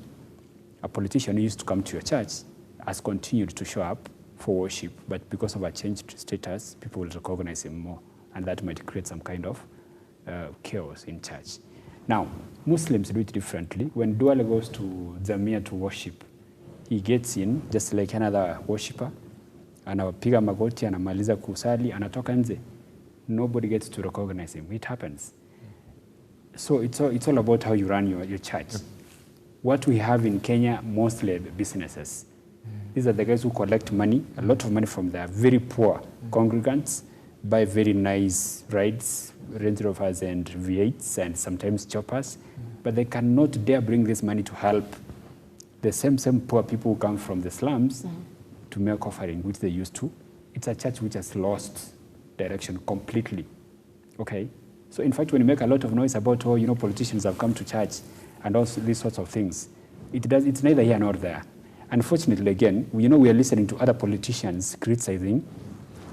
a politician who used to come to your church has continued to show up for worship, but because of a changed status, people will recognize him more, and that might create some kind of chaos in church. Now, Muslims do it differently. When Duale goes to Zamia to worship, he gets in just like another worshipper, anapiga magoti, anamaliza kusali, anatoka nje. Nobody gets to recognize him. It happens. So it's all about how you run your church. Yep. What we have in Kenya, mostly businesses. These are the guys who collect money, a lot of money from their very poor congregants, buy very nice rides, Range Rovers and V8s and sometimes choppers, but they cannot dare bring this money to help the same poor people who come from the slums to make offering, which they used to. It's a church which has lost direction completely. Okay? So in fact, when you make a lot of noise about, politicians have come to church and also these sorts of things, it's neither here nor there. Unfortunately, again, we are listening to other politicians criticizing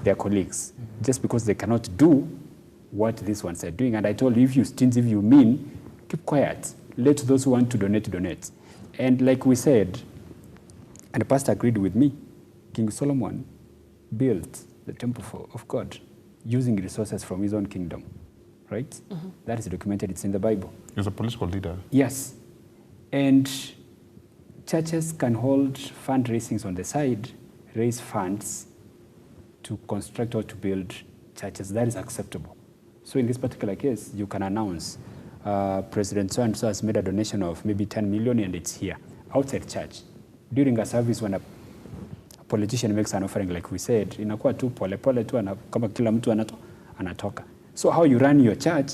their colleagues just because they cannot do what these ones are doing. And I told you, if you mean, keep quiet. Let those who want to donate. And like we said, and the pastor agreed with me, King Solomon built the temple of God using resources from his own kingdom, right? Mm-hmm. That is documented. It's in the Bible. He's a political leader. Yes. And churches can hold fundraisings on the side, raise funds to construct or to build churches. That is acceptable. So in this particular case, you can announce President so-and-so has made a donation of maybe 10 million and it's here, outside church. During a service when a politician makes an offering, like we said, inakuwa tu pole tu, kama kila mtu anatoka. So how you run your church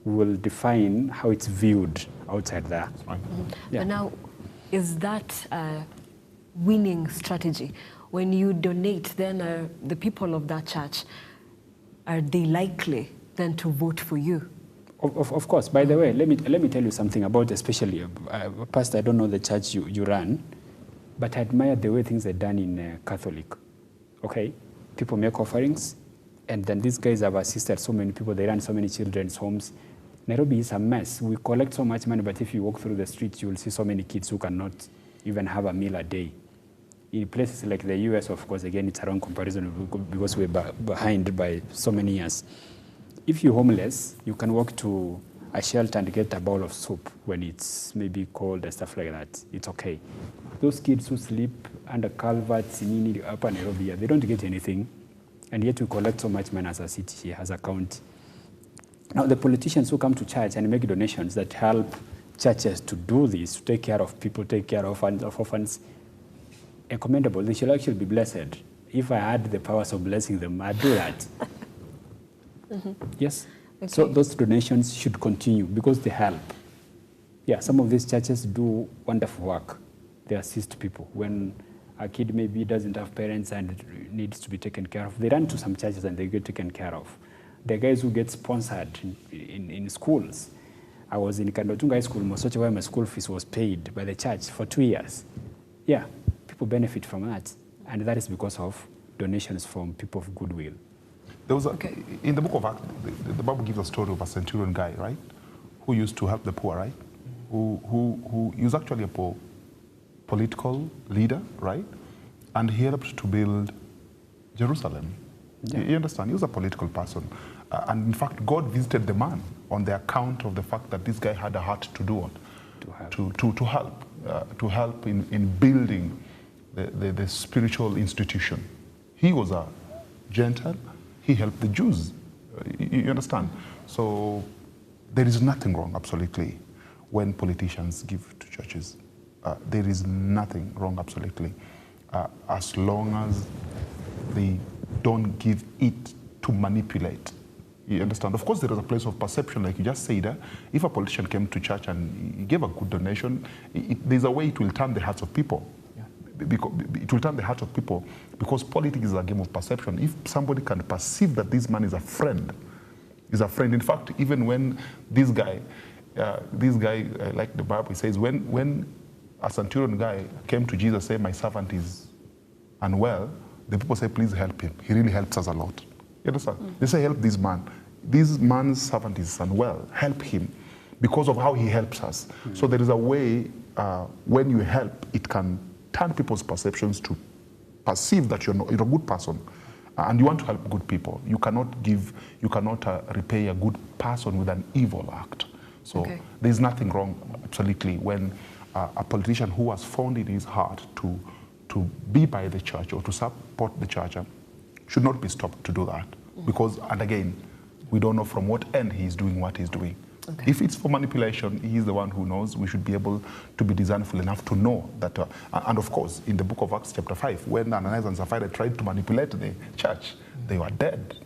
will define how it's viewed outside there. Right. Yeah. But now, is that a winning strategy? When you donate, then the people of that church, are they likely then to vote for you? Of course. By the way, let me tell you something about, especially, Pastor, I don't know the church you run, but I admire the way things are done in Catholic. Okay? People make offerings, and then these guys have assisted so many people. They run so many children's homes. Nairobi is a mess. We collect so much money, but if you walk through the streets, you will see so many kids who cannot even have a meal a day. In places like the US, of course, again, it's a wrong comparison because we're behind by so many years. If you're homeless, you can walk to a shelter and get a bowl of soup when it's maybe cold and stuff like that. It's okay. Those kids who sleep under culverts in upper Nairobi, they don't get anything. And yet we collect so much money as a city here, as a county. Now, the politicians who come to church and make donations that help churches to do this, to take care of people, take care of orphans, commendable. They should actually be blessed. If I had the powers of blessing them, I'd do that. Mm-hmm. Yes. Okay. So those donations should continue because they help. Yeah, some of these churches do wonderful work. They assist people. When a kid maybe doesn't have parents and needs to be taken care of, they run to some churches and they get taken care of. The guys who get sponsored in schools, I was in Kandotunga High School, Mosoche, where my school fees was paid by the church for 2 years. Yeah, people benefit from that. And that is because of donations from people of goodwill. There was in the book of Acts, the Bible gives a story of a centurion guy, right? Who used to help the poor, right? Who was actually a political leader, right? And he helped to build Jerusalem. Yeah. You understand? He was a political person. And in fact, God visited the man on the account of the fact that this guy had a heart to do what? To help in building the spiritual institution. He was a Gentile. He helped the Jews. You understand? So there is nothing wrong, absolutely, when politicians give to churches. There is nothing wrong, absolutely, as long as they don't give it to manipulate. You understand? Of course, there is a place of perception, like you just said. If a politician came to church and he gave a good donation, there's a way it will turn the hearts of people. Because it will turn the hearts of people, because politics is a game of perception. If somebody can perceive that this man is a friend. In fact, even when this guy, like the Bible says, when a centurion guy came to Jesus saying, my servant is unwell, the people say, please help him. He really helps us a lot. You understand? They say, help this man. This man's servant is unwell. Help him because of how he helps us. So there is a way when you help, it can turn people's perceptions to perceive that you're a good person, and you want to help good people. You cannot repay a good person with an evil act. So there's nothing wrong, absolutely, when a politician who has found in his heart to be by the church or to support the church should not be stopped to do that. Because, and again, we don't know from what end he's doing what he's doing. If it's for manipulation, he's the one who knows. We should be able to be discernful enough to know that. And of course, in the book of Acts chapter 5, when Ananias and Sapphira tried to manipulate the church, they were dead.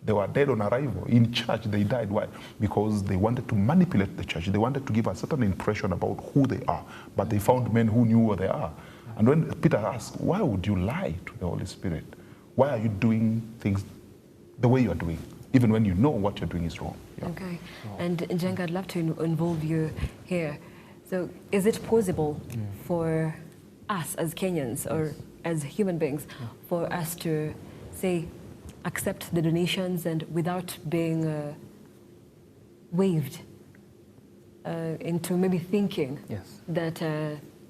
They were dead on arrival. In church, they died. Why? Because they wanted to manipulate the church. They wanted to give a certain impression about who they are. But they found men who knew who they are. And when Peter asked, why would you lie to the Holy Spirit? Why are you doing things the way you are doing, even when you know what you're doing is wrong? Yeah. Okay. And Njenga, I'd love to involve you here. So is it possible for us as Kenyans or as human beings for us to, say, accept the donations and without being waved into maybe thinking that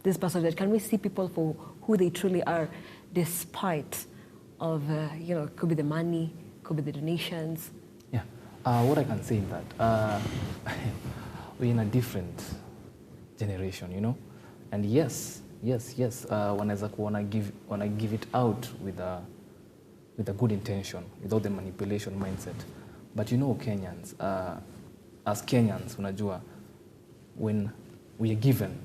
this person, that can we see people for who they truly are despite of, could be the money, could be the donations? Yeah. What I can say is that we're in a different generation, and yes, wanna give it out with a good intention, without the manipulation mindset. But Kenyans, as Kenyans, unajua, when we are given,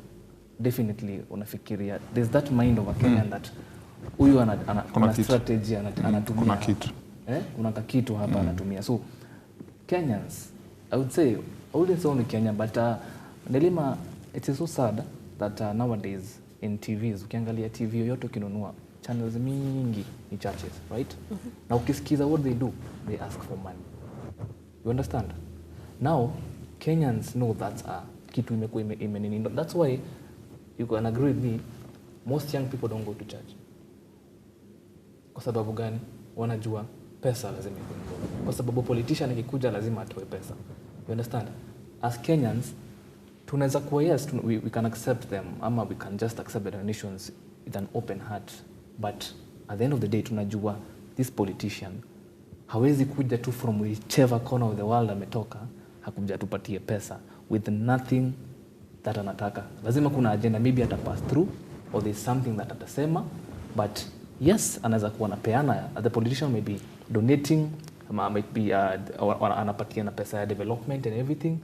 definitely unafikiria, there's that mind of a Kenyan that huyu ana strategy anatumia. Kuna kitu hapa anatumia. So Kenyans, I wouldn't say only Kenya, but Nelima, it is so sad that nowadays in TVs, ukiangalia TV yoyote ukinunua, channels mingi ni churches, right? Na ukisikiza what they do, they ask for money. You understand? Now, Kenyans know that's kitu imekuwa imenini. That's why you can agree with me, most young people don't go to church. Kwa sababu gani? Wanajua pesa lazima ikuwe. Kwa sababu politician ikikuja lazima atoe pesa. You understand? As Kenyans, tunaweza kuwa yes, we can accept them, ama we can just accept the donations with an open heart. But at the end of the day, tunajua this politician hawezi kuja tu from whichever corner of the world ametoka, hakuja tupatie pesa with nothing that anataka. Lazima kuna agenda, maybe atapass through, or there's something that atasema, but yes, anaweza kuwa anapeana. The politician may be donating, might be anapatia na pesa ya development and everything,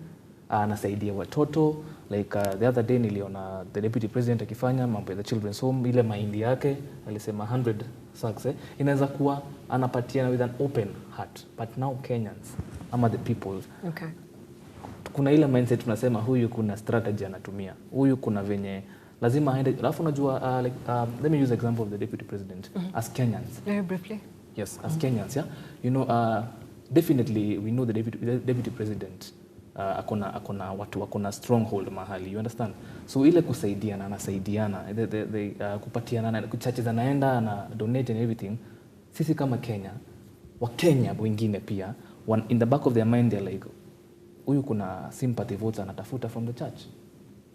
anasaidia watoto. Like the other day niliona the deputy president akifanya mambo ya the children's home, ile mahindi yake alisema 100 sacks. Inaweza kuwa anapatia with an open heart. But now Kenyans, ama the people, kuna ile mindset tunasema huyu kuna strategy anatumia, huyu kuna venye lazima aende. Alafu unajua let me use the example of the deputy president. As Kenyans, very briefly. Yes, as Kenyans, definitely we know the deputy president akona watu akona stronghold mahali, you understand? So ile kusaidiana, anasaidiana, kupatiana, churches anaenda na donate and everything. Sisi kama Kenya, Wakenya wengine pia, in the back of their mind they're like, huyu kuna sympathy votes anatafuta from the church,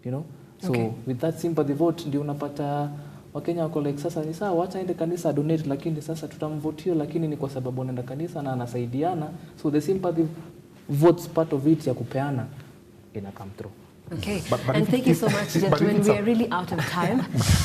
you know? So with that sympathy vote ndio unapata Wakenya wako like, sasa ni sawa, wacha aende kanisa donate, lakini sasa tutamvotio, lakini ni kwa sababu anaenda kanisa na anasaidiana. So the sympathy votes part of it ya kupeana ina come through. Okay, and thank you so much, gentlemen. We are really out of time.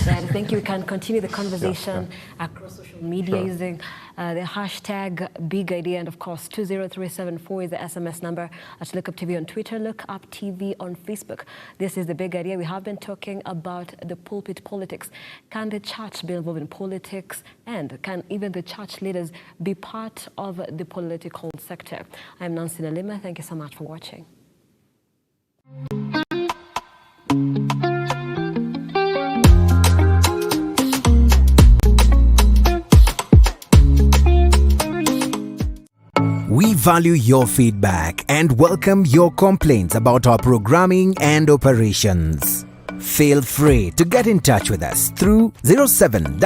I think you can continue the conversation across social media using the hashtag Big Idea, and of course 20374 is the SMS number. At Look Up TV on Twitter, Look Up TV on Facebook. This is the Big Idea. We have been talking about the pulpit politics. Can the church be involved in politics, and can even the church leaders be part of the political sector? I'm Nancy Nalima. Thank you so much for watching. We value your feedback and welcome your complaints about our programming and operations. Feel free to get in touch with us through 0700